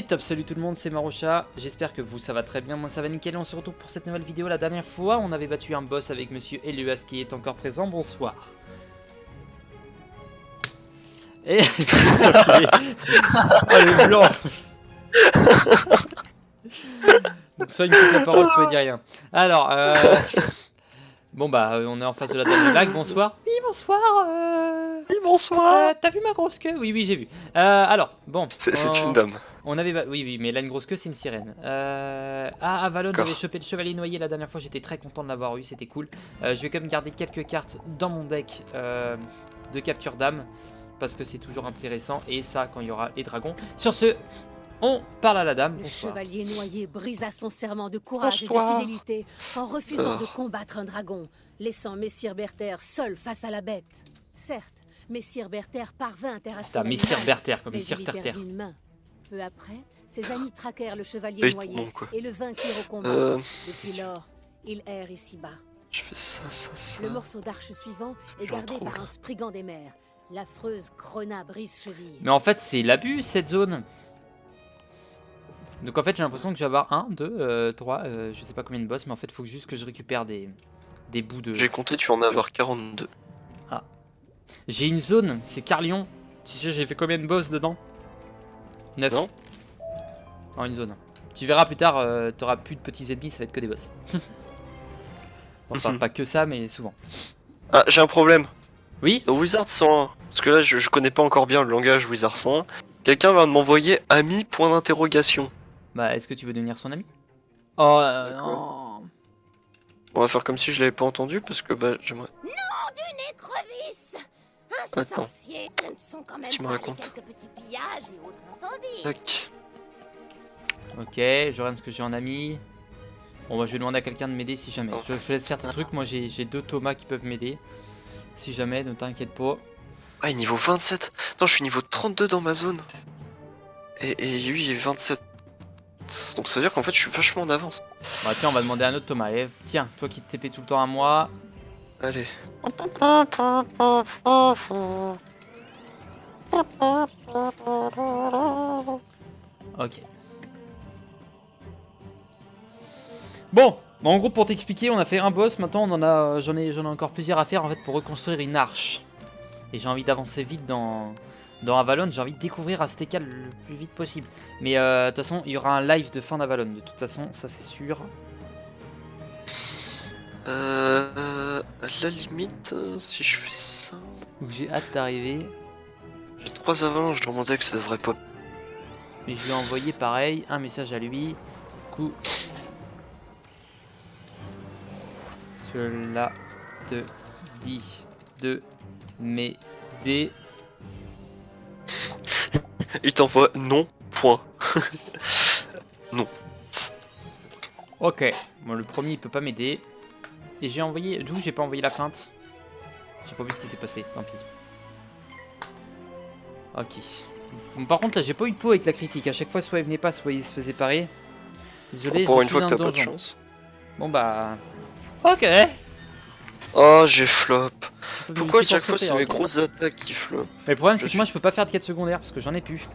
Et top, salut tout le monde, c'est Marocha, j'espère que vous ça va très bien, moi ça va nickel, on se retrouve pour cette nouvelle vidéo. La dernière fois on avait battu un boss avec monsieur Elias qui est encore présent, bonsoir. Et... oh les blancs. Donc soit il me coupe la parole, soit il dit rien. Alors, bon bah on est en face de la dame de lac, bonsoir. Oui bonsoir, Oui, bonsoir. t'as vu ma grosse queue? Oui oui j'ai vu. Alors, bon. C'est une dame. On avait... Oui, mais là, une grosse queue, c'est une sirène. Ah, Avalon avait chopé le chevalier noyé la dernière fois, j'étais très content de l'avoir eu, c'était cool. Je vais quand même garder quelques cartes dans mon deck de capture d'âme, parce que c'est toujours intéressant, et ça, quand il y aura les dragons. Sur ce, on parle à la dame. Le Bonsoir. chevalier noyé brisa son serment de courage et de fidélité en refusant de combattre un dragon, laissant Messire Berther seul face à la bête. Certes, Messire Berther parvint à terrasser T'as l'animal, Messire Berther comme mais Messire il y Terre. perdit une main. Peu après, ses amis traquèrent le chevalier noyé et le vainquirent au combat. Depuis lors, il erre ici-bas. Je fais ça. Le morceau d'arche suivant est gardé par un sprigand des mers, l'affreuse Crona brise-cheville. Mais en fait, c'est l'abus, cette zone. Donc en fait, j'ai l'impression que je vais avoir 1, 2, 3, je sais pas combien de boss, mais en fait, il faut juste que je récupère des bouts de... J'ai compté, tu vas en avoir 42. Ah. J'ai une zone, c'est Carlion. Tu sais, j'ai fait combien de boss dedans? 9. Non. En une zone. Tu verras plus tard, t'auras plus de petits ennemis, ça va être que des boss. Enfin, pas que ça, mais souvent. Ah, j'ai un problème. Oui. Dans Wizard 101, parce que là, je connais pas encore bien le langage Wizard 101, quelqu'un va m'envoyer ami point d'interrogation. Bah, est-ce que tu veux devenir son ami? Oh, non. On va faire comme si je l'avais pas entendu, parce que bah, j'aimerais... Nom d'une écrevisse! Attends. Insensé, ce ne sont quand même Tu me pas racontes. quelques petits pillages et autres incendies. Tac. Ok, je regarde ce que j'ai en ami. Bon, bah, je vais demander à quelqu'un de m'aider si jamais. Je te laisse faire tes trucs, moi j'ai 2 Thomas qui peuvent m'aider. Si jamais, ne t'inquiète pas. Ah, il est niveau 27. Attends, je suis niveau 32 dans ma zone. Et lui, il est 27. Donc ça veut dire qu'en fait, je suis vachement en avance. Bah, tiens, on va demander à un autre Thomas. Allez, tiens, toi qui te TP tout le temps à moi. Allez. Ok. Bon, en gros pour t'expliquer, on a fait un boss, maintenant j'en ai encore plusieurs à faire en fait pour reconstruire une arche. Et j'ai envie d'avancer vite dans Avalon, j'ai envie de découvrir Azteca le plus vite possible. Mais de toute façon, il y aura un live de fin d'Avalon, de toute façon, ça c'est sûr. À la limite, si je fais ça... Donc j'ai hâte d'arriver. J'ai 3 avalanches dans mon deck, ça devrait pas... Mais je lui ai envoyé pareil, un message à lui. Coup. Cela te dit de m'aider. Il t'envoie non, point. Non. Ok, bon le premier il peut pas m'aider. Et j'ai envoyé... D'où j'ai pas envoyé la plainte? J'ai pas vu ce qui s'est passé, tant pis. Ok. Bon, par contre là j'ai pas eu de peau avec la critique, à chaque fois soit il venait pas, soit il se faisait parer. Désolé, Pour je une suis fois que dans t'as le pas de donjon. chance. Bon bah... Ok. Oh, j'ai flop. Mais Pourquoi c'est chaque pour fois c'est sauter, mes ok. grosses attaques qui flop? Mais le problème Je c'est que moi je peux pas faire de quête secondaire parce que j'en ai plus.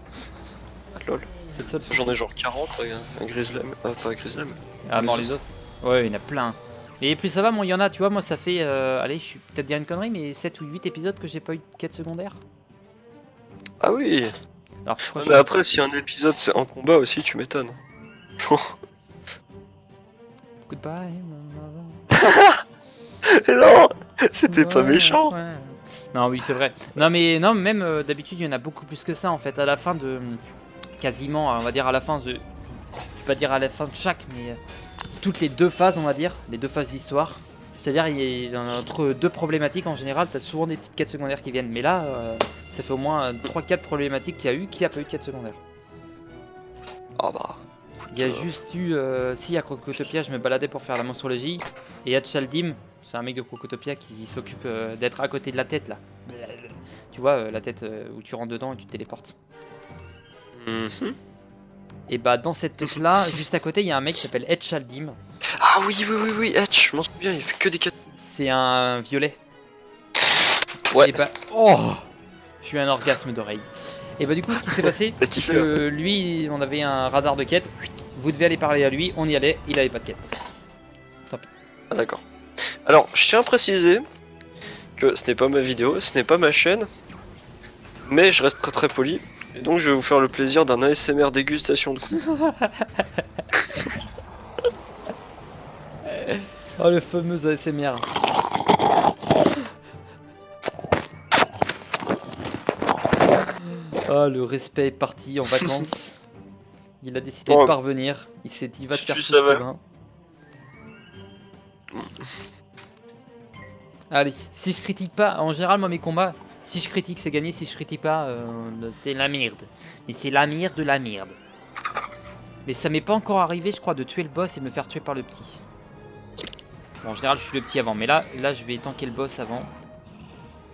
Ah, lol. C'est le seul souci. J'en ai genre 40, un Grislem. Ah, pas un Grislem. Ah mort les os. Ouais, il y en a plein. Et plus ça va, moi il y en a, tu vois, moi ça fait... allez, je suis peut-être dire une connerie, mais 7 ou 8 épisodes que j'ai pas eu de quête secondaire. Ah oui. Alors pourquoi Mais après, si un épisode c'est en combat aussi, tu m'étonnes. Goodbye. Non, c'était pas Ouais, méchant. ouais. Non, oui, c'est vrai. Non, mais non, même d'habitude, il y en a beaucoup plus que ça en fait. À la fin de. Quasiment, on va dire à la fin de. Je vais pas dire à la fin de chaque, mais. Toutes les 2 phases, on va dire. Les 2 phases d'histoire. C'est-à-dire, entre 2 problématiques en général, t'as souvent des petites quêtes secondaires qui viennent. Mais là, ça fait au moins 3-4 problématiques qu'il y a eu qui a pas eu de quête secondaire. Ah bah. Il y a juste eu. Si, à Crocotopia, je me baladais pour faire la monstrologie. Et Hatchaldim, c'est un mec de Crocotopia qui s'occupe d'être à côté de la tête là. Tu vois, la tête où tu rentres dedans et tu te téléportes. Et bah, dans cette tête là, juste à côté, il y a un mec qui s'appelle Hatchaldim. Ah oui, Hatch, je m'en souviens, il fait que des 4. C'est un violet. Ouais. Et bah. Oh! J'ai eu un orgasme d'oreille. Et bah du coup ce qui s'est passé, T'as c'est kiffé, que lui, on avait un radar de quête, vous devez aller parler à lui, on y allait, il avait pas de quête. Ah d'accord. Alors, je tiens à préciser que ce n'est pas ma vidéo, ce n'est pas ma chaîne, mais je reste très très poli, et donc je vais vous faire le plaisir d'un ASMR dégustation de coups. Oh le fameux ASMR. Oh le respect est parti en vacances. Il a décidé Bon, de parvenir, il s'est dit va te si faire tu foutre savais. Robin. Allez, si je critique pas, en général moi mes combats, si je critique c'est gagné, si je critique pas, c'est la merde. Mais c'est la merde de la merde. Mais ça m'est pas encore arrivé je crois de tuer le boss et me faire tuer par le petit. Bon, en général je suis le petit avant, mais là je vais tanker le boss avant.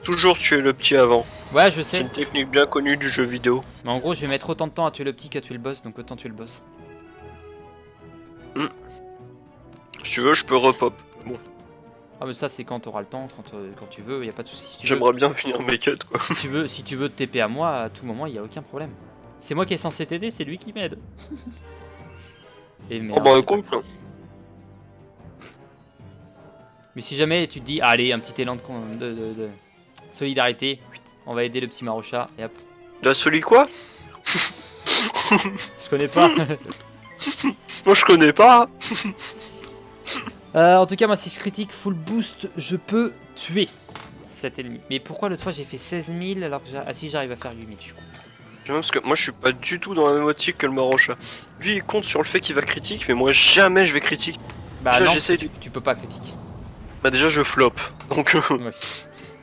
Toujours tuer le petit avant. Ouais je C'est sais, une technique bien connue du jeu vidéo. mais en gros je vais mettre autant de temps à tuer le petit qu'à tuer le boss, donc autant tuer le boss. Si tu veux, je peux repop. Bon, Ah mais ça c'est quand t'auras le temps, quand tu veux, y a pas de souci. Si tu veux- j'aimerais bien finir mes quêtes quoi. si tu veux te TP à moi, à tout moment, il y a aucun problème. C'est moi qui est censé t'aider, c'est lui qui m'aide. Et Oh merde, bah j'ai écoute, pas- Mais si jamais tu te dis, allez, un petit élan de solidarité, on va aider le petit Marocha, et hop. la soli quoi? Je connais pas. Moi je connais pas. En tout cas, moi si je critique full boost, je peux tuer cet ennemi. Mais pourquoi l'autre fois j'ai fait 16 000 alors que ah si j'arrive à faire 8 000 je crois. J'aime parce que moi je suis pas du tout dans la même optique que le Marocha. Lui il compte sur le fait qu'il va critique, mais moi jamais je vais critique. Bah Déjà, non, j'essaie tu peux pas critiquer. Bah déjà je flop. Donc Ouais.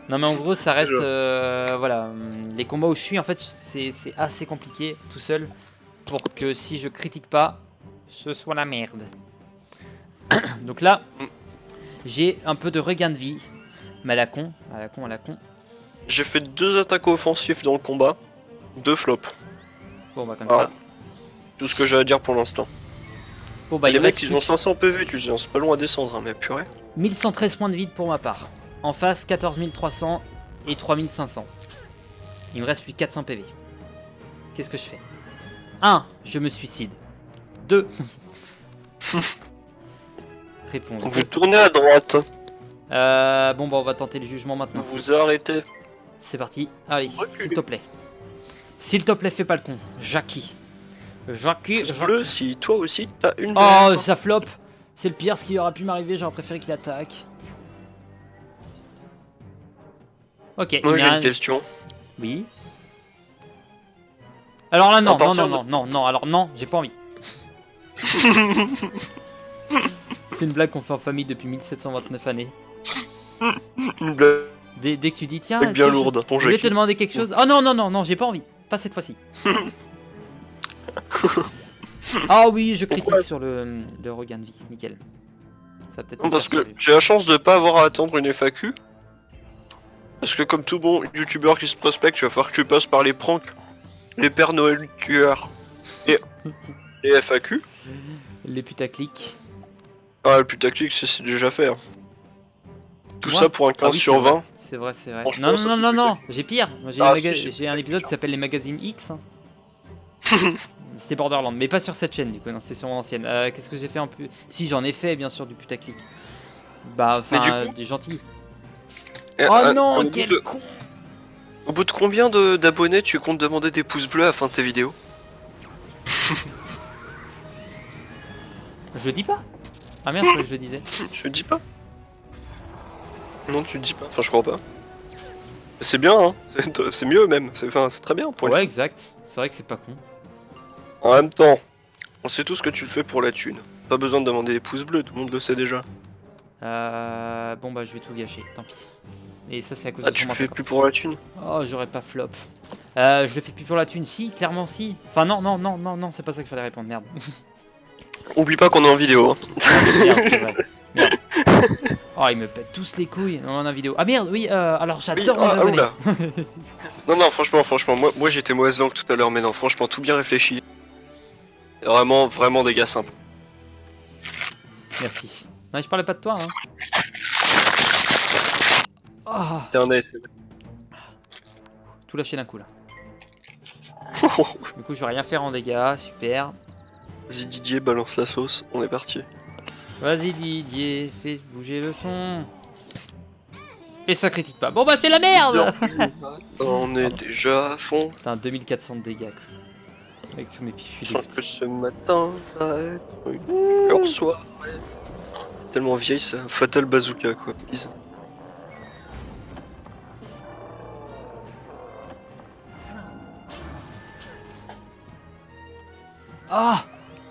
Non mais en gros ça reste Déjà. voilà, les combats où je suis en fait c'est assez compliqué tout seul pour que si je critique pas ce soit la merde. Donc là j'ai un peu de regain de vie, mais à la con, à la con, à la con. j'ai fait 2 attaques offensives dans le combat, 2 flops. Bon bah comme Ah. ça. Tout ce que j'ai à dire pour l'instant. Bon bah Les il mecs reste ils plus ont 500 PV, tu sais, hein, c'est pas long à descendre, hein, mais purée. 1113 points de vide pour ma part. En face 14 300 et 3500. Il me reste plus que 400 PV. Qu'est-ce que je fais? 1. Je me suicide. 2. Répondre. Vous tournez à droite, Bon bah on va tenter le jugement maintenant. vous arrêtez. C'est parti. Allez, Reculez. s'il te plaît. S'il te plaît, fais pas le con. Jackie. Pouce bleu si toi aussi t'as une Oh, merde. ça flop. C'est le pire, ce qui aurait pu m'arriver. J'aurais préféré qu'il attaque. Ok. Moi il y j'ai a une un- question. Oui. Alors là, non, À partir alors non, j'ai pas envie. C'est une blague qu'on fait en famille depuis 1729 années. Une blague Dès que tu dis, tiens, bien est-ce que lourde, ton je vais Jackie. te demander quelque chose. Oh non, non, non, non, j'ai pas envie. Pas cette fois-ci. Ah oui, je critique Pourquoi sur le regain de vie, nickel. Ça va peut-être Non, me parce faire que chier. j'ai la chance de pas avoir à attendre une FAQ. Parce que comme tout bon youtubeur qui se prospecte, il va falloir que tu passes par les pranks, les Pères Noël tueurs et les FAQ. Les putaclics. Ah le putaclic c'est déjà fait. Hein. Tout Moi ça pour un 15 Ah oui, sur c'est vrai. 20. C'est vrai, c'est vrai. Franchement, Non, ça, non, c'est non, du non, j'ai pire. Moi, Ah, si, c'est j'ai un épisode qui s'appelle les magazines X. Hein. C'était Borderland, mais pas sur cette chaîne du coup, non, c'était sur mon ancienne. Qu'est-ce que j'ai fait en plus? Si, j'en ai fait bien sûr du putaclic. Bah, Mais enfin, du coup- des gentils. Et, Oh non, au bout quel de- con! Au bout de combien d'abonnés tu comptes demander des pouces bleus à la fin de tes vidéos? Je le dis pas? Ah merde, je le disais. Je le dis pas. Non, tu le dis pas. Enfin, je crois pas. C'est bien, hein. C'est mieux même. C'est très bien pour une Ouais, fois. exact. C'est vrai que c'est pas con. En même temps, on sait tous que tu le fais pour la thune. Pas besoin de demander des pouces bleus, tout le monde le sait déjà. Bon bah, je vais tout gâcher, tant pis. Et ça, c'est à cause Ah, de tu son le fais mental. plus pour la thune? Oh, j'aurais pas flop. Je le fais plus pour la thune, si, clairement si. Enfin, non, non, non, non, non, c'est pas ça qu'il fallait répondre, merde. Oublie pas qu'on est en vidéo. Hein. Merde, c'est vrai. Merde. Oh, ils me pètent tous les couilles dans la vidéo. Ah merde, oui, alors Oui, j'adore mes ah, abonnés. oula. Non, non, franchement, moi j'étais mauvaise langue tout à l'heure, mais non, franchement, tout bien réfléchi. Vraiment, vraiment des gars simples. Merci. Non, je parlais pas de toi, hein. Ah, C'est un ASMR. tout lâché d'un coup là. Du coup, je vais rien faire en dégâts, super. Vas-y Didier, balance la sauce, on est parti. Vas-y Didier, fais bouger le son. Et ça critique pas. Bon bah c'est la merde. On est déjà à fond. Putain, 2400 de dégâts. Quoi. Avec tous mes Je pichus. sens que ce matin va être une leur soirée. Tellement vieille, c'est un Fatal Bazooka quoi. Please. Ah,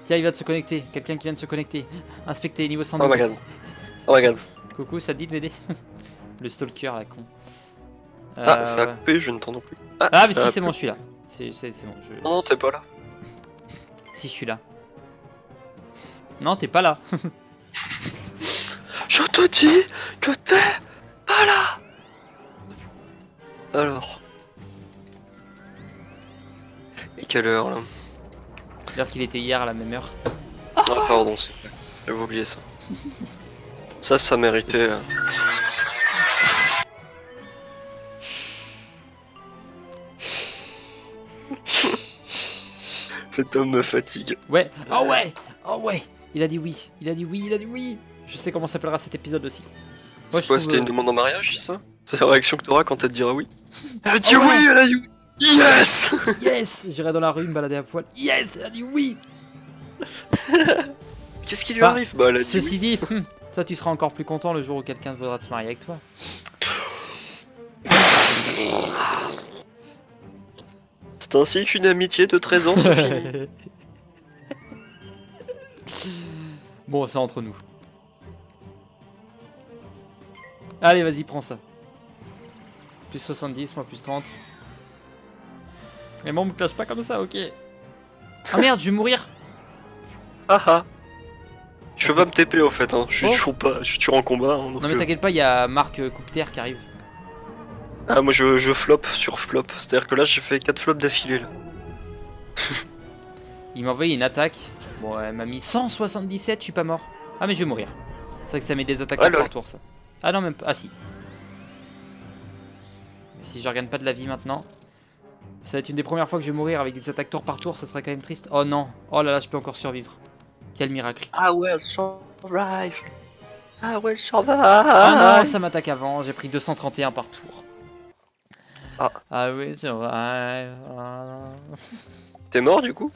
tiens, il va de se connecter. Quelqu'un qui vient de se connecter. Inspecter, niveau 112. Oh my god. Oh my god. Coucou, ça te dit de m'aider? Le stalker, la con. Ah, ça a ouais. coupé, je ne t'entends plus. Ah, mais ça si, a c'est bon, coupé. je suis là. C'est bon, je... Non, t'es pas là. Si, je suis là. Non, t'es pas là. Je te dis que t'es pas là. Alors. Et quelle heure là? L'heure qu'il était hier à la même heure. Ah pardon, c'est vrai. J'avais oublié ça. Ça méritait. Cet homme me fatigue. Ouais, oh ouais, oh ouais. Il a dit oui, il a dit oui, il a dit oui. Je sais comment s'appellera cet épisode aussi. Moi, C'est quoi, je c'était trouve, une demande en mariage, c'est ça? C'est la réaction que t'auras quand elle te dira oui? Elle a dit Oh ouais. oui, elle a dit oui. Yes. Yes, j'irai dans la rue me balader à poil. Yes, elle a dit oui. Qu'est-ce qui lui Enfin, arrive? Bah elle a dit Ceci oui. dit, toi tu seras encore plus content le jour où quelqu'un voudra te marier avec toi. C'est ainsi qu'une amitié de 13 ans se finit. Bon, c'est entre nous. Allez, vas-y, prends ça. Plus 70, moi plus 30. Mais bon, me clash pas comme ça, ok. Ah merde, je vais mourir. Ah ah. Je peux pas me TP au fait, hein. Je suis Oh. toujours pas. Je suis toujours en combat. Hein, donc, Non mais t'inquiète pas, il y a Marc Coupter qui arrive. Ah, moi je flop sur flop. C'est-à-dire que là j'ai fait 4 flops d'affilée là. Il m'a envoyé une attaque. Bon, elle m'a mis 177, je suis pas mort. Ah mais je vais mourir. C'est vrai que ça met des attaques Ah, par lol. tour ça. Ah non même pas, ah si. Si je regagne pas de la vie maintenant. Ça va être une des premières fois que je vais mourir avec des attaques tour par tour, ça serait quand même triste. Oh non, oh là là, je peux encore survivre. Quel miracle. Ah ouais, elle survive. Ah ouais, elle survive. Ah non, ça m'attaque avant, j'ai pris 231 par tour. Ah. Oui, c'est vrai. T'es mort du coup?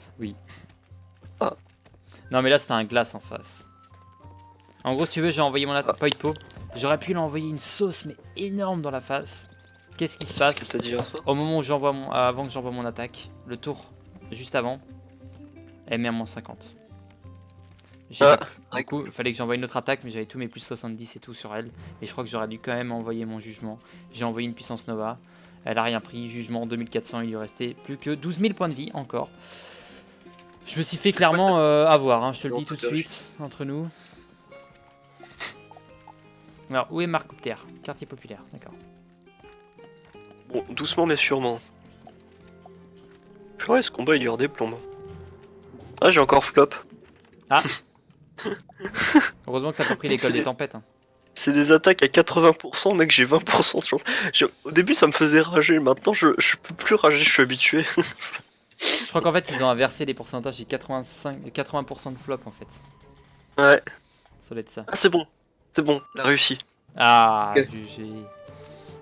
Non mais là c'était un glace en face. En gros si tu veux j'ai envoyé mon attaque Poipo. J'aurais pu lui envoyer une sauce mais énorme dans la face. Qu'est-ce qui se passe? Qu'est-ce que t'as dit à ça? Au moment où j'envoie mon... avant que j'envoie mon attaque, le tour juste avant, elle met à moins 50. Du coup il fallait que j'envoie une autre attaque mais j'avais tous mes plus 70 et tout sur elle. Et je crois que j'aurais dû quand même envoyer mon jugement. J'ai envoyé une puissance Nova. Elle a rien pris, jugement 2400, il lui restait plus que 12 000 points de vie encore. Je me suis fait clairement avoir, hein, je te le dis tout de suite, entre nous. Alors, où est Marc Coupter? Quartier populaire, d'accord. Bon, doucement mais sûrement. Purée, ce combat il dure des plombes. Ah, j'ai encore flop. Ah. Heureusement que t'as pas pris l'école des tempêtes. Hein. C'est des attaques à 80%, mec, j'ai 20% de chance. Au début ça me faisait rager, maintenant je peux plus rager, je suis habitué. Je crois qu'en fait ils ont inversé les pourcentages, j'ai 80% de flop en fait. Ouais. Ça doit être ça. Ah c'est bon, la réussi. Ah, Ok. jugé.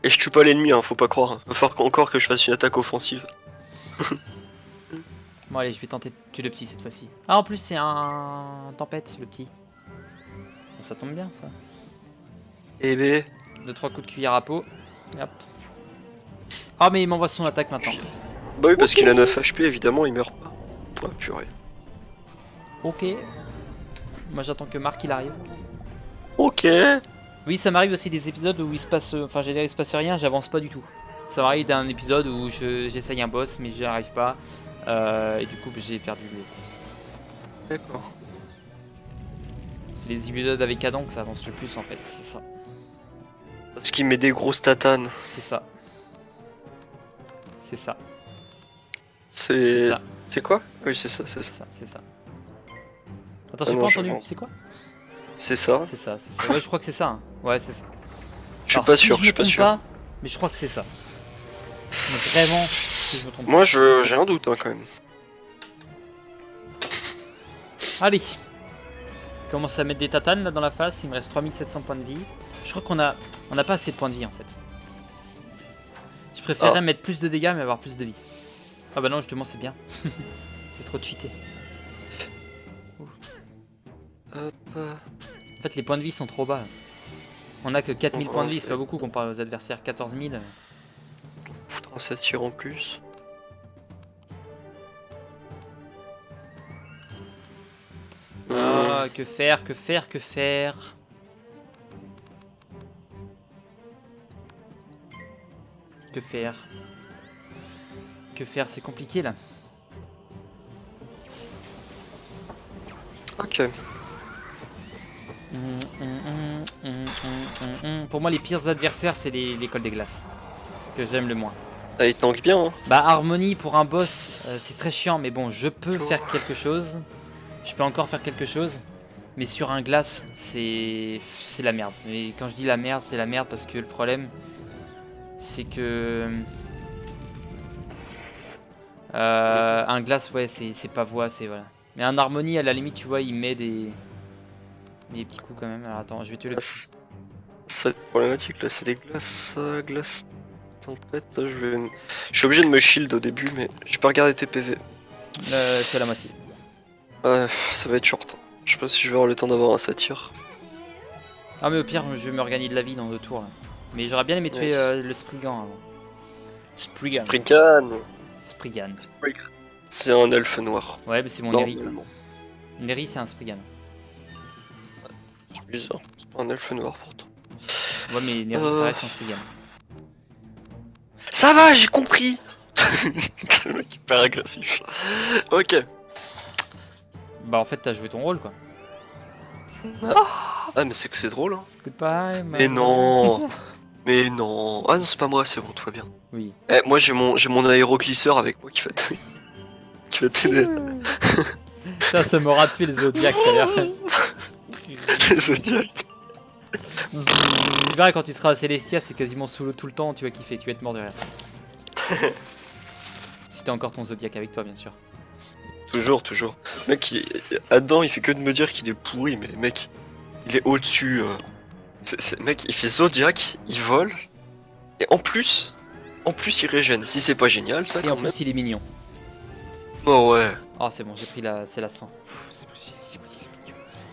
Et je tue pas l'ennemi, hein, faut pas croire. Va falloir encore que je fasse une attaque offensive. Bon allez, je vais tenter de tuer le petit cette fois-ci. Ah en plus c'est un tempête le petit. Bon, ça tombe bien ça. Eh ben... 2-3 coups de cuillère à peau. Hop. Ah mais il m'envoie son attaque maintenant. Bah oui, parce qu'il a 9 HP, évidemment, il meurt pas. Ah purée. Ok. Moi j'attends que Marc il arrive. Ok. Oui, ça m'arrive aussi des épisodes où il se passe, enfin j'allais dire il se passe rien, j'avance pas du tout. Ça m'arrive d'un épisode où j'essaye un boss mais j'y arrive pas et du coup j'ai perdu le. D'accord. C'est les épisodes avec Adam que ça avance le plus en fait, c'est ça. Parce qu'il met des grosses tatanes. C'est ça. C'est ça. C'est... ça. C'est quoi? Oui, c'est ça, c'est C'est ça. ça, c'est ça. Attends, Ah j'ai non, pas je entendu, comprends. c'est quoi? C'est ça. C'est ça, c'est ça. Ouais, je crois que c'est ça. Hein. Ouais, c'est ça. Je suis Alors, pas si sûr, je je suis me pas trompe sûr. pas, mais je crois que c'est ça. Mais vraiment, si je me trompe. Moi j'ai un doute hein, quand même. Allez. Je commence à mettre des tatanes là dans la face, il me reste 3700 points de vie. Je crois qu'on a pas assez de points de vie en fait. Je préférerais mettre plus de dégâts mais avoir plus de vie. Ah bah non justement c'est bien. C'est trop cheaté. Hop. En fait les points de vie sont trop bas. On a que 4000 points de vie, c'est pas beaucoup comparé aux adversaires, 14 000. Foutre un satyre en plus. Ah, que faire, que faire, que faire. Que faire. Que faire, c'est compliqué là. Ok. Pour moi les pires adversaires c'est l'école des glaces. Que j'aime le moins. Ah, il tank bien hein. Bah Harmonie pour un boss c'est très chiant mais bon je peux faire quelque chose. Je peux encore faire quelque chose. Mais sur un glace c'est la merde. Mais quand je dis la merde c'est la merde parce que le problème c'est que un glace ouais c'est pas voix c'est voilà. Mais un Harmonie à la limite tu vois il met des petits coups quand même. Alors attends je vais te le... C'est problématique là, c'est des glaces, glace tempête. Je suis obligé de me shield au début, mais j'ai pas regardé tes PV. c'est la moitié. Ouais, ça va être short. Je sais pas si je vais avoir le temps d'avoir un satyre. Ah mais au pire je vais me regagner de la vie dans 2 tours là. Mais j'aurais bien aimé tuer le Spriggan avant. Spriggan. Spriggan. C'est un elfe noir. Ouais mais c'est mon Neri quoi. Neri c'est un Spriggan. C'est bizarre, c'est pas un elfe noir pourtant. Ouais mais Neri ça reste un Spriggan. Ça va, j'ai compris. C'est le mec hyper agressif. Ok. Bah en fait t'as joué ton rôle quoi. Ah mais c'est que c'est drôle hein. Goodbye. Mais non. Mais non. Ah non c'est pas moi, c'est bon, tout va bien. Oui. Eh, moi j'ai mon aéroclisseur avec moi qui va t'aider. Ça m'aura tué les Zodiacs d'ailleurs. Les Zodiacs. Tu verras quand tu seras à Célestia c'est quasiment sous l'eau tout le temps, tu vas kiffer, tu vas être mort de rire. Si t'as encore ton Zodiac avec toi bien sûr. Toujours. Mec, Adam il fait que de me dire qu'il est pourri, mais mec, il est au-dessus. Mec, il fait Zodiac, il vole, et en plus il régène. Si c'est pas génial ça Et quand en même. plus il est mignon. Oh ouais. Oh c'est bon j'ai pris la... c'est la 100. C'est possible.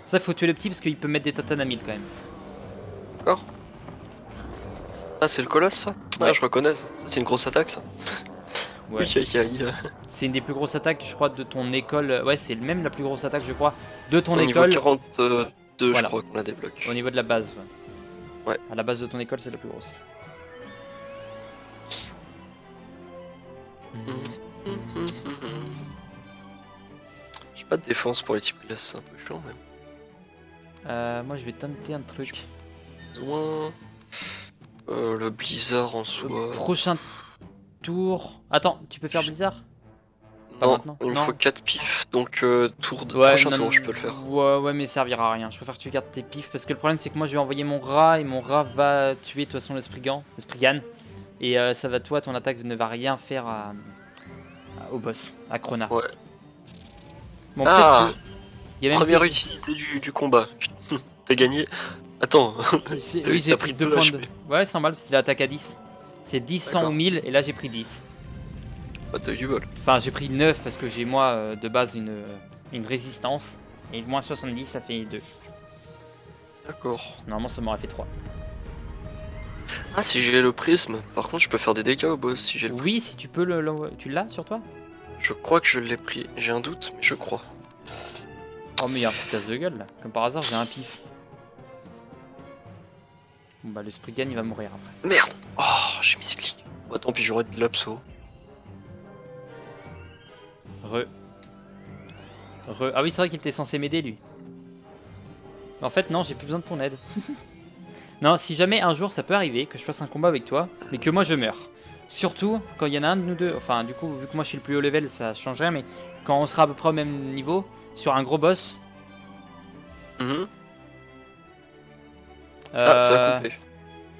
Ça faut tuer le petit parce qu'il peut mettre des tatanes à 1000 quand même. D'accord. Ah c'est le colosse ça. Ouais. Ah je reconnais ça. Ça, c'est une grosse attaque ça. Ouais. Oui. C'est une des plus grosses attaques je crois de ton école. Ouais c'est même la plus grosse attaque je crois de ton Au niveau école. 42 je Voilà. crois qu'on la débloque. Au niveau de la base. Ouais. À la base de ton école c'est la plus grosse. J'ai pas de défense pour les types glace, c'est un peu chiant mais. Moi je vais tenter un truc. Besoin. Le blizzard en soi. Prochain tour. Attends, tu peux faire Blizzard? Pas Non, maintenant. il me Non. faut 4 pifs, donc Ouais, prochain non, tour je peux le faire. Ouais, mais ça servira à rien. Je préfère que tu gardes tes pifs parce que le problème c'est que moi je vais envoyer mon rat et mon rat va tuer de toute façon le Spriggan. Et ça va, toi, ton attaque ne va rien faire au boss, à Krona. Ouais. Bon, Ah, il y a même première plus- utilité du combat. T'as gagné. Attends, Oui, j'ai t'as pris pris 2 2 points HP. de... Ouais, c'est normal, c'est l'attaque à 10. C'est 10, 100 D'accord. ou 1000 et là j'ai pris 10. Bah t'as eu du bol. Enfin, j'ai pris 9 parce que j'ai moi de base une résistance. Et moins 70, ça fait 2. D'accord. Normalement, ça m'aurait fait 3. Ah si j'ai le prisme, par contre je peux faire des dégâts au boss si j'ai le prisme. Oui, si tu peux tu l'as sur toi? Je crois que je l'ai pris, j'ai un doute, mais je crois. Oh, mais il y a un petit casse de gueule là. Comme par hasard, j'ai un pif. Bon, bah, le Spriggan il va mourir après. Merde. Oh, j'ai mis clic. Bah tant pis, j'aurais de l'abso. Ah oui, c'est vrai qu'il était censé m'aider lui. Mais en fait, non, j'ai plus besoin de ton aide. Non, si jamais un jour ça peut arriver que je fasse un combat avec toi, mais que moi je meurs. Surtout quand il y en a un de nous deux, enfin du coup vu que moi je suis le plus haut level ça change rien, mais quand on sera à peu près au même niveau, sur un gros boss. Ah, ça a coupé.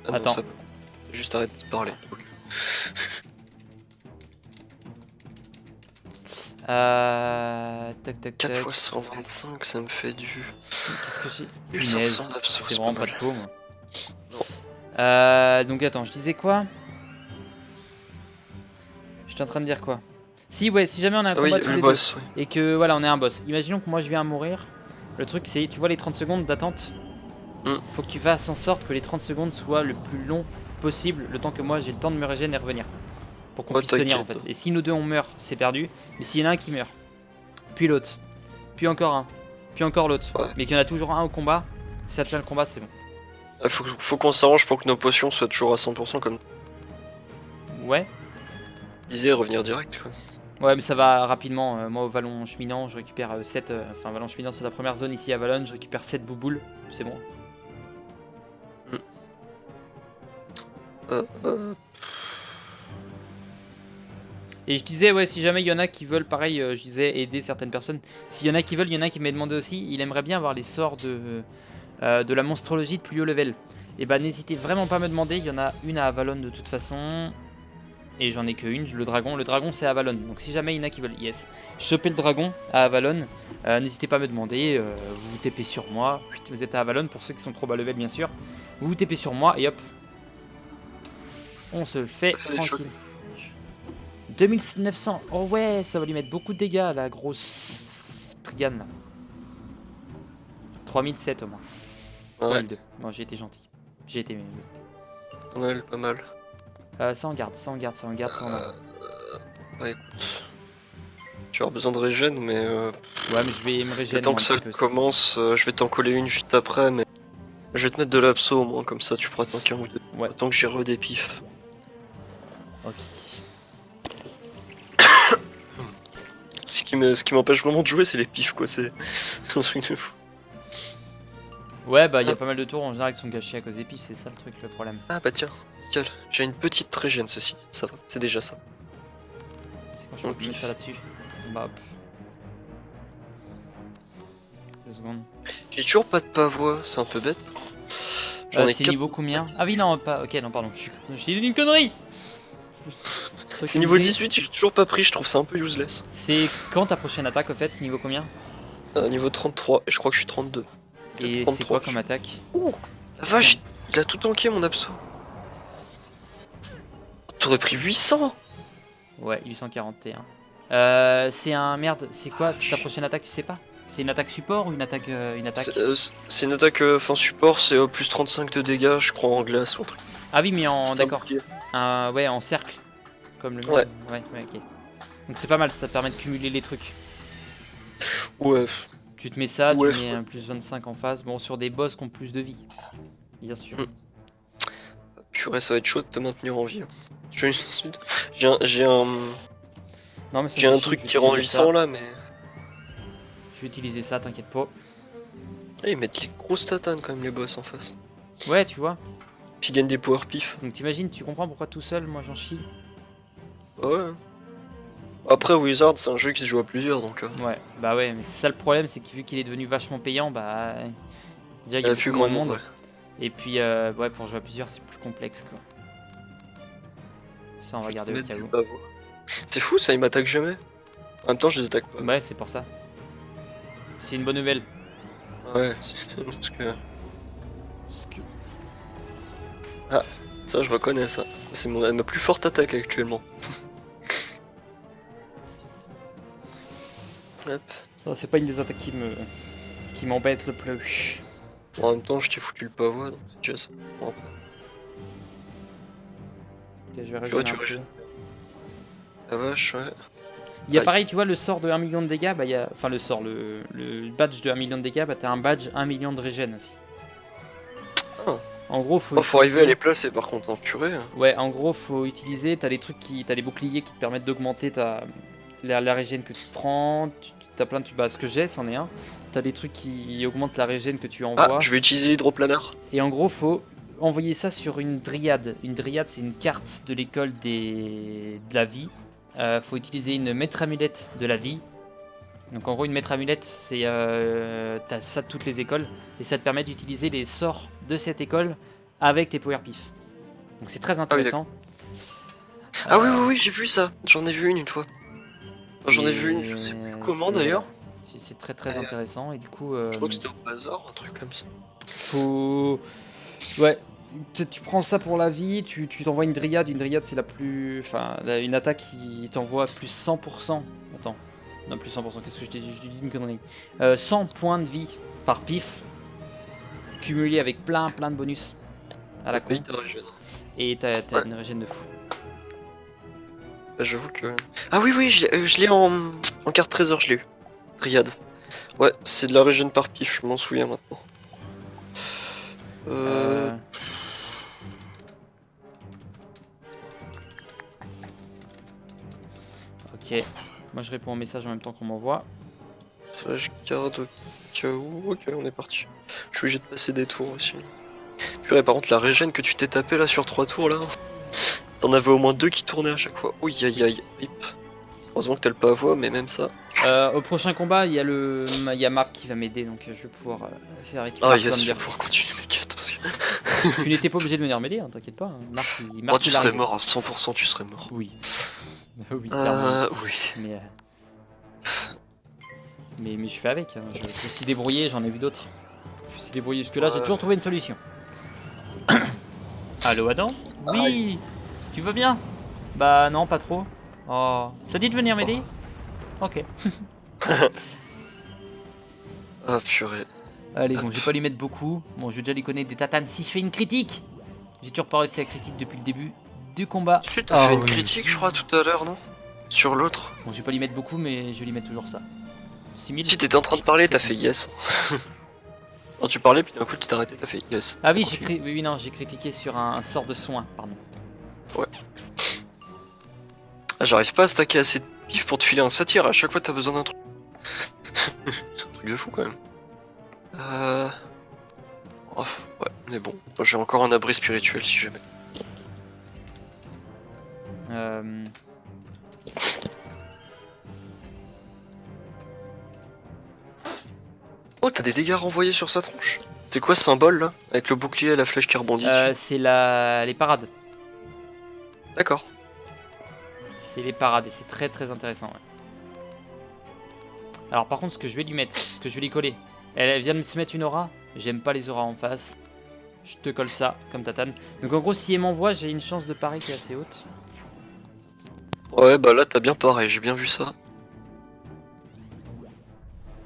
Ah, Attends. non, ça... Juste arrête de parler. Ok. Tac tac 4 tac. fois 125, ça me fait du... Qu'est-ce que j'ai? 1500 d'absence. C'est vraiment pas de peau, moi. Non. Donc attends, je disais quoi? J'étais en train de dire quoi? Si, ouais, si jamais on a un Ah oui, combat tous le les boss, deux, oui. et que voilà, on est un boss. Imaginons que moi je viens à mourir. Le truc c'est, tu vois les 30 secondes d'attente? Faut que tu fasses en sorte que les 30 secondes soient le plus long possible, le temps que moi j'ai le temps de me régénérer et revenir. Pour qu'on puisse tenir en fait. Et si nous deux on meurt, c'est perdu. Mais s'il y en a un qui meurt, puis l'autre, puis encore un, puis encore l'autre, mais qu'il y en a toujours un au combat, si ça tient le combat, c'est bon. Faut qu'on s'arrange pour que nos potions soient toujours à 100% comme... Ouais. Disait revenir direct quoi. Ouais, mais ça va rapidement. Moi au Vallon Cheminant, je récupère 7. Enfin, Vallon Cheminant, c'est la première zone ici à Vallon. Je récupère 7 bouboules. C'est bon. Et je disais, ouais, si jamais il y en a qui veulent, pareil, je disais aider certaines personnes. S'il y en a qui veulent, il y en a qui m'a demandé aussi. Il aimerait bien avoir les sorts de la monstrologie de plus haut level. Et bah, n'hésitez vraiment pas à me demander. Il y en a une à Avalon de toute façon. Et j'en ai que une, le dragon. Le dragon c'est à Avalon. Donc si jamais il y en a qui veulent, yes, choper le dragon à Avalon, n'hésitez pas à me demander. Vous vous TP sur moi. Vous êtes à Avalon pour ceux qui sont trop bas level bien sûr. Vous vous TP sur moi et hop. On se le fait tranquille. 2900. Oh ouais, ça va lui mettre beaucoup de dégâts la grosse Prigan là. 3007 au moins. Ouais. 3002. Non, j'ai été gentil. J'ai été... Pas mal, pas mal. Ça en garde, ça en garde, ça en garde, ça en garde. Ouais, écoute. Tu as besoin de régène, mais... Ouais, mais je vais me régénérer. Le temps que ça commence, je vais t'en coller une juste après, mais... Je vais te mettre de l'abso au moins, comme ça tu pourras tanker un ou deux. Ouais. Tant que j'ai re des pifs. Ok. Ce qui m'empêche vraiment de jouer, c'est les pifs, quoi. C'est un truc de fou. Ouais, bah il y a pas mal de tours en général qui sont gâchés à cause des pifs, c'est ça le truc, le problème. Ah bah tiens, nickel. J'ai une petite régène, ceci dit. Ça va, c'est déjà ça. C'est quand je peux mettre ça là-dessus. Bah hop. 2 secondes. J'ai toujours pas de pavois, c'est un peu bête. J'en ai c'est 4... niveau combien? Ah oui, non, pas. Ok, non, pardon. J'ai dit une connerie! C'est niveau 18, j'ai toujours pas pris, je trouve ça un peu useless. C'est quand ta prochaine attaque au fait? Niveau combien? Niveau 33, et je crois que je suis 32. Et c'est quoi comme attaque? Oh, la vache, il a tout tanké mon abso. T'aurais pris 800! Ouais, 841. C'est un merde, c'est quoi ta prochaine attaque, tu sais pas? C'est une attaque support ou une attaque C'est une attaque fin support, c'est plus 35 de dégâts, je crois, en glace ou un truc. Ah oui, mais en... d'accord. Ouais, en cercle. Comme le ouais. Ouais, ok. Donc c'est pas mal, ça te permet de cumuler les trucs. Ouais. Tu te mets ça, ouais, tu mets un plus 25 en face. Bon, sur des boss qui ont plus de vie. Bien sûr. Purée, ça va être chaud de te maintenir en vie. J'ai un truc qui rend 800 là, mais... Je vais utiliser ça, t'inquiète pas. Ils mettent les grosses tatanes quand même, les boss en face. Ouais, tu vois. Puis ils gagnent des power pif. Donc t'imagines, tu comprends pourquoi tout seul, moi j'en chie. Ouais. Après, Wizard, c'est un jeu qui se joue à plusieurs, donc... Ouais, bah ouais, mais c'est ça le problème, c'est que vu qu'il est devenu vachement payant, bah... Déjà, il y a plus grand grand monde. Ouais. Et puis, ouais, pour jouer à plusieurs, c'est plus complexe, quoi. Ça, on va garder au cas où. C'est fou, ça, il m'attaque jamais. En même temps, je les attaque pas. Ouais, c'est pour ça. C'est une bonne nouvelle. Ouais, parce que... Ah, ça, je reconnais ça. C'est ma plus forte attaque actuellement. Hop. Ça, c'est pas une des attaques qui m'embête le plus. En même temps, je t'ai foutu le pavois, donc c'est déjà ça. Bon, ok, je vais tu vois, tu régènes. La vache, ouais. Il y a pareil, tu vois, le sort de 1 million de dégâts, bah il y a... Enfin, le sort, le badge de 1 million de dégâts, bah t'as un badge 1 million de régène aussi. Oh. En gros, faut arriver à les placer par contre, en purée. Ouais, en gros, faut utiliser, t'as des trucs qui... T'as des boucliers qui te permettent d'augmenter la régène que tu prends, t'as plein de... Bah, ce que j'ai, c'en est un. T'as des trucs qui augmentent la régène que tu envoies. Ah, je vais utiliser l'hydroplanar. Et en gros, faut envoyer ça sur une dryade. Une dryade, c'est une carte de l'école de la vie. Faut utiliser une maître amulette de la vie. Donc en gros, une maître amulette, c'est t'as ça de toutes les écoles. Et ça te permet d'utiliser les sorts de cette école avec tes power pif. Donc c'est très intéressant. Ah oui, j'ai vu ça. J'en ai vu une fois. J'en ai vu une, je sais plus comment d'ailleurs. C'est très très intéressant et du coup... Je crois que c'était au bazar, un truc comme ça. Faut... Ouais, tu prends ça pour la vie, tu t'envoies une dryade c'est la plus... Enfin, une attaque qui t'envoie plus 100%. Attends, non plus 100%, qu'est-ce que je dis une connerie. 100 points de vie par pif, cumulé avec plein de bonus à la con. Et t'as une régène de fou. J'avoue que... Ah oui, je l'ai en carte trésor, je l'ai eu. Dryade. Ouais, c'est de la régène par pif, je m'en souviens maintenant. Ok, moi je réponds au message en même temps qu'on m'envoie. Ça, je garde au cas où. Ok, on est parti. Je suis obligé de passer des tours aussi. Purée, par contre, la régène que tu t'es tapé là sur 3 tours là, t'en avais au moins 2 qui tournaient à chaque fois. Oui, aïe. Heureusement que t'as le pavois, mais même ça. Au prochain combat, il y a Marc qui va m'aider, donc je vais pouvoir faire avec Ah, yes, je vais pouvoir continuer mes quêtes parce que... Tu n'étais pas obligé de venir m'aider, hein, t'inquiète pas. Hein. Marc, tu serais mort, à 100% tu serais mort. Oui. Oui, clairement. Oui. Mais je fais avec, hein. Je me suis débrouillé, j'en ai vu d'autres. Je me suis débrouillé jusque-là, j'ai toujours trouvé une solution. Allô Adam? Oui. Si tu veux bien? Bah non, pas trop. Oh. Ça dit de venir m'aider? Ok. Ah purée. Allez, bon, je vais pas lui mettre beaucoup. Bon, je vais déjà lui connaître des tatanes. Si je fais une critique, j'ai toujours pas réussi à critique depuis le début du combat. Tu t'as fait une critique, je crois, tout à l'heure, non? Sur l'autre. Bon, je vais pas lui mettre beaucoup, mais je vais lui mettre toujours ça. 6000. Si t'étais en train de parler, t'as fait yes. Quand tu parlais, puis d'un coup tu t'es arrêté, t'as fait yes. Ah oui, j'ai critiqué sur un sort de soin, pardon. Ouais. Ah, j'arrive pas à stacker assez de pif pour te filer un satyre, à chaque fois t'as besoin d'un truc. C'est un truc de fou quand même. Oh, ouais, mais bon, moi j'ai encore un abri spirituel si jamais. Oh, t'as des dégâts renvoyés sur sa tronche. C'est quoi ce symbole là? Avec le bouclier et la flèche qui rebondit dessus. C'est les parades. D'accord. C'est les parades et c'est très très intéressant. Ouais. Alors par contre, ce que je vais lui mettre, ce que je vais lui coller, elle vient de se mettre une aura. J'aime pas les auras en face. Je te colle ça comme tatane. Donc en gros, si elle m'envoie, j'ai une chance de parer qui est assez haute. Ouais, bah là t'as bien pareil, j'ai bien vu ça.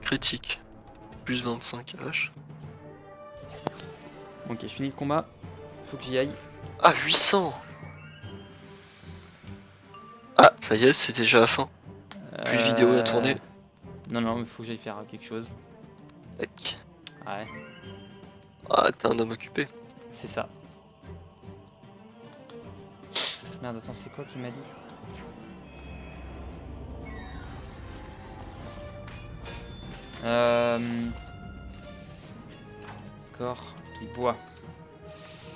Critique. Plus 25 H. Ok, je finis le combat. Faut que j'y aille. Ah, 800. Ah, ça y est, c'est déjà la fin. Plus de vidéo à tourner. Non, il faut que j'aille faire quelque chose. Tac. Ouais. Ah, t'es un homme occupé. C'est ça. Merde, attends, c'est quoi qu'il m'a dit? D'accord, il boit.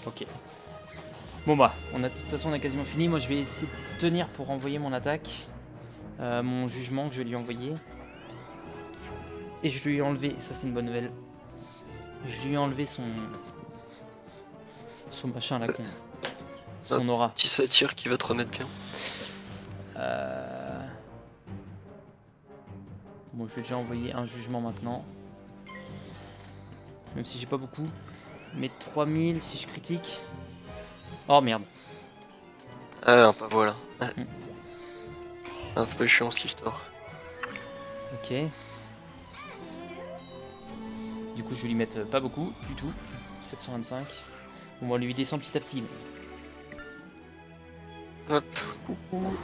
Ok. Bon bah, de toute façon on a quasiment fini. Moi je vais essayer de tenir pour envoyer mon attaque. Mon jugement que je vais lui envoyer. Et je lui ai enlevé, ça c'est une bonne nouvelle. Je lui ai enlevé son machin là, son aura. Petit satyre qui va te remettre bien. Bon, je vais déjà envoyer un jugement maintenant. Même si j'ai pas beaucoup. Mais 3000 si je critique. Oh merde. Ah, bah voilà. Un peu chiant cette histoire. Ok. Du coup, je vais lui mettre pas beaucoup du tout. 725. On va lui descendre petit à petit. Hop, coucou.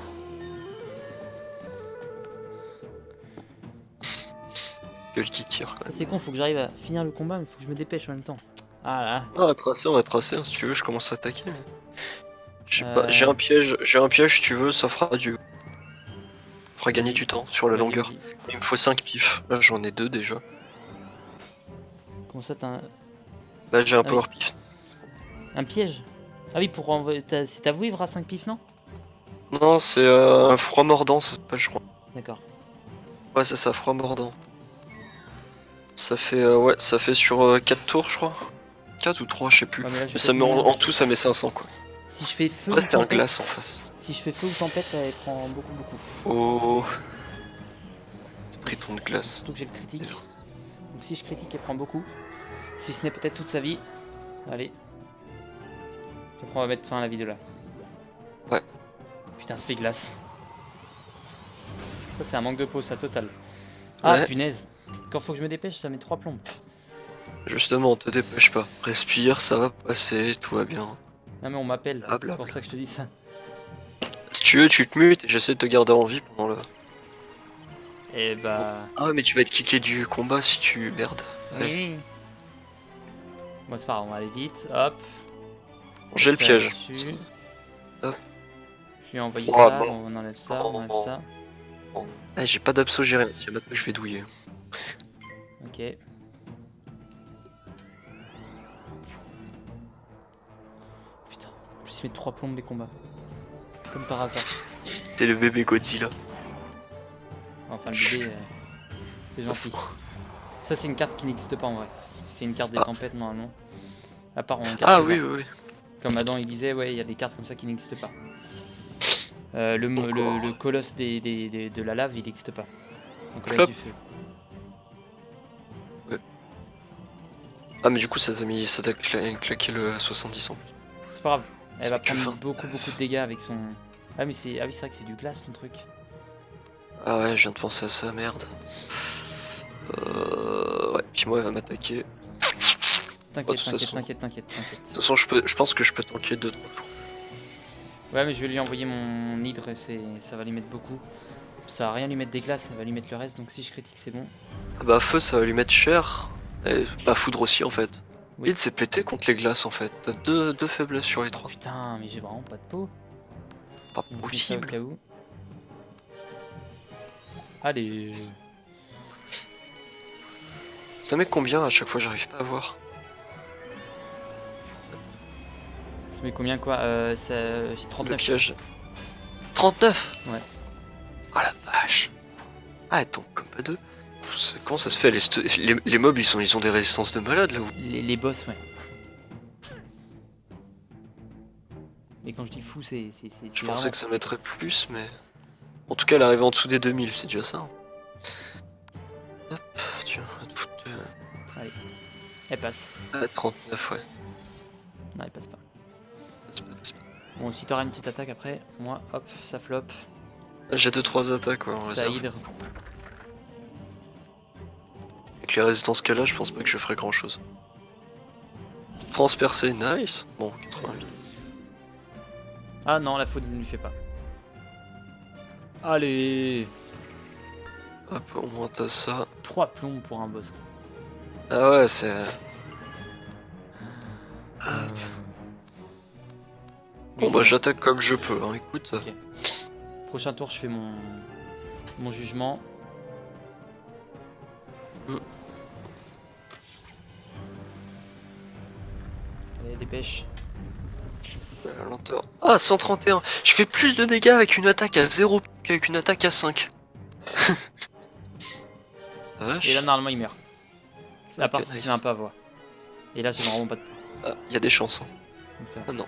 Gueule qui tire quand même. C'est con, faut que j'arrive à finir le combat, mais faut que je me dépêche en même temps. Ah là. On va tracer, hein, si tu veux, je commence à attaquer. Mais... Je sais pas, j'ai un piège, si tu veux, ça fera ça fera gagner du temps sur la longueur. Il me faut 5 pifs, là j'en ai 2 déjà. Comment ça t'as un... Là j'ai un power pif. Un piège? Ah oui, pour envoyer... C'est ta vouivre à 5 pifs, non? Non, c'est un froid mordant, ça s'appelle, je crois. D'accord. Ouais, c'est ça, froid mordant. Ça fait, ouais, ça fait sur 4 tours, je crois. 4 ou 3, je sais plus. Ouais, mais ça met en tout, ça met 500, quoi. Si je fais feu. Après, c'est un glace en face. Si je fais feu ou tempête, elle prend beaucoup. Oh. Triton de glace. Surtout que j'ai le critique. Donc si je critique, elle prend beaucoup. Si ce n'est peut-être toute sa vie. Allez. Je crois qu'on va mettre fin à la vidéo là. Ouais. Putain, ça fait glace. Ça c'est un manque de peau, ça total. Ah Ouais. punaise. Quand faut que je me dépêche, ça met 3 plombs. Justement, te dépêche pas. Respire, ça va passer, tout va bien. Non mais on m'appelle, Ah, c'est pour ça que je te dis ça. Si tu veux, tu te mutes et j'essaie de te garder en vie pendant le... Et bah... Ah ouais, mais tu vas être kické du combat si tu merdes. Oui. Bon c'est pas grave, on va aller vite. Hop. J'ai le Ça piège. là-dessus. Hop. Je lui ai envoyé Oh, ça, bon. on enlève ça, on enlève ça. Eh, j'ai pas d'abso, j'ai rien. Si maintenant je vais douiller. Ok. Putain, je me suis mis 3 plombs les combats. Comme par hasard. C'est le bébé Godzilla. Enfin le bébé, c'est gentil. Ça c'est une carte qui n'existe pas en vrai. C'est une carte des Ah. tempêtes normalement. À part en carte Ah hasard. oui, oui, oui. Comme Adam il disait, ouais, il y a des cartes comme ça qui n'existent pas. Le colosse de la lave, il n'existe pas. Le colosse Flop. du feu. Ah mais du coup ça t'a mis... ça t'a claqué le 70 ans. C'est pas grave. Elle va C'est que prendre fin. beaucoup de dégâts avec son... Ah mais c'est vrai que c'est du glace ton truc. Ah ouais, je viens de penser à ça, merde. Ouais, puis moi elle va m'attaquer. T'inquiète, de toute t'inquiète, façon. t'inquiète, t'inquiète, De t'inquiète. toute façon, je pense que je peux tanker 2-3 tours. Ouais mais je vais lui envoyer mon hydre et ça va lui mettre beaucoup. Ça va rien lui mettre des glaces, ça va lui mettre le reste, donc si je critique c'est bon. Ah bah feu ça va lui mettre cher. Et bah foudre aussi en fait. Oui. Il s'est pété contre les glaces en fait. T'as deux faiblesses sur les 3. Putain mais j'ai vraiment pas de peau. Pas On fait ça au possible. cas où. Allez. Ça met combien à chaque fois, j'arrive pas à voir. Ça met combien quoi c'est Le 39. piège. 39. Ouais. Ah la vache. Ah elle tombe comme pas deux. Comment ça se fait les mobs ils ont des résistances de malade là où. Les boss, ouais. Mais quand je dis fou, c'est. Je pensais que ça mettrait plus mais. En tout cas elle arrive en dessous des 2000, c'est déjà ça. Hop, tiens, on va te foutre Elle passe. 39 ouais. Non, elle passe pas. C'est pas- Bon, si t'auras une petite attaque après, moi, hop, ça flop. J'ai 2-3 attaques ouais, en Ça réserve. hydre. Avec les résistances qu'elle a, je pense pas que je ferai grand chose. Transpercé, nice. Bon, 88. Ah non, la faute ne lui fait pas. Allez, Hop, au moins t'as ça. 3 plombs pour un boss. Ah ouais, c'est. Bon bah j'attaque comme je peux, hein, écoute. Ok. Prochain tour, je fais mon jugement. Allez, dépêche. Lenteur. Ah, 131. Je fais plus de dégâts avec une attaque à 0 qu'avec une attaque à 5. Ah, vache. Et là, normalement, il meurt. À Ok, part si nice. c'est un pavois. Et là, j'ai vraiment pas de peau. Ah, y a des chances. Hein. Comme ça. Ah non.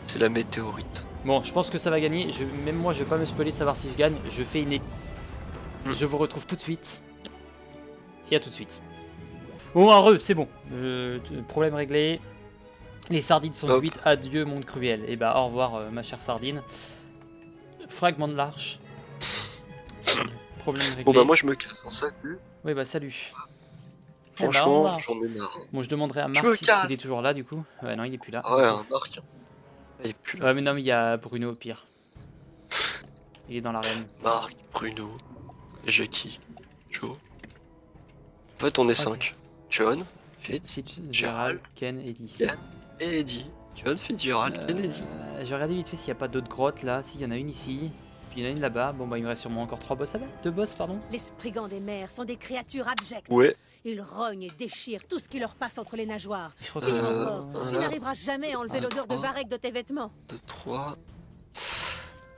C'est la météorite. Bon, je pense que ça va gagner. Même moi, je vais pas me spoiler de savoir si je gagne. Je fais une. Je vous retrouve tout de suite. Et à tout de suite. Bon, heureux, c'est bon. Problème réglé. Les sardines sont Hop. cuites. Adieu, monde cruel. Et bah, au revoir, ma chère sardine. Fragment de l'arche. Problème réglé. Bon bah moi je me casse, hein, salut. Oui, bah, salut. Franchement, revoir. j'en ai marre. Bon, je demanderai à Je Marc me s'il casse. est toujours là, du coup. Ouais, non, il est plus là. Ah ouais, un Marc. Hein. Il est plus là. Ouais, mais non, mais il y a Bruno au pire. Il est dans l'arène. Marc, Bruno, Jackie, Joe. En fait, on est 5. John, Fitz, Fitch, Gérald, Gérald, Ken, Eddie. Ken et Eddie. John, Fitzgerald, Ken, Eddie. Je vais regarder vite fait s'il n'y a pas d'autres grottes là. S'il y en a une ici, puis il y en a une là-bas. Bon, bah, il me reste sûrement encore 3 boss à battre. 2 boss, pardon. Les sprigands des mers sont des créatures abjectes. Ouais. Ils rognent et déchirent tout ce qui leur passe entre les nageoires. Je crois Et que. encore, tu voilà. n'arriveras jamais à enlever Un, l'odeur de trois. varech de tes vêtements. 2, 3.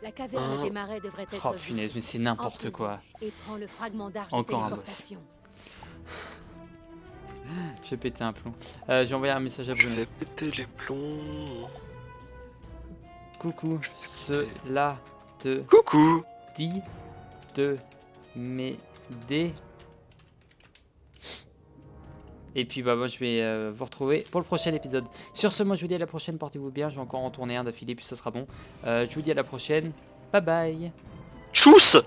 La caverne Un. des marais devrait être Oh vide. punaise, mais c'est n'importe Enfoui quoi. Et prends le fragment d'arche Encore un de boss. téléportation. Je vais péter un plomb. J'ai envoyé un message à Je Bruno. vais péter les plombs. Coucou, cela te Coucou. dit de m'aider. Et puis bah moi je vais vous retrouver pour le prochain épisode. Sur ce, moi je vous dis à la prochaine, portez-vous bien, je vais encore en tourner un d'affilée puis ce sera bon. Je vous dis à la prochaine, bye bye. Tchuss.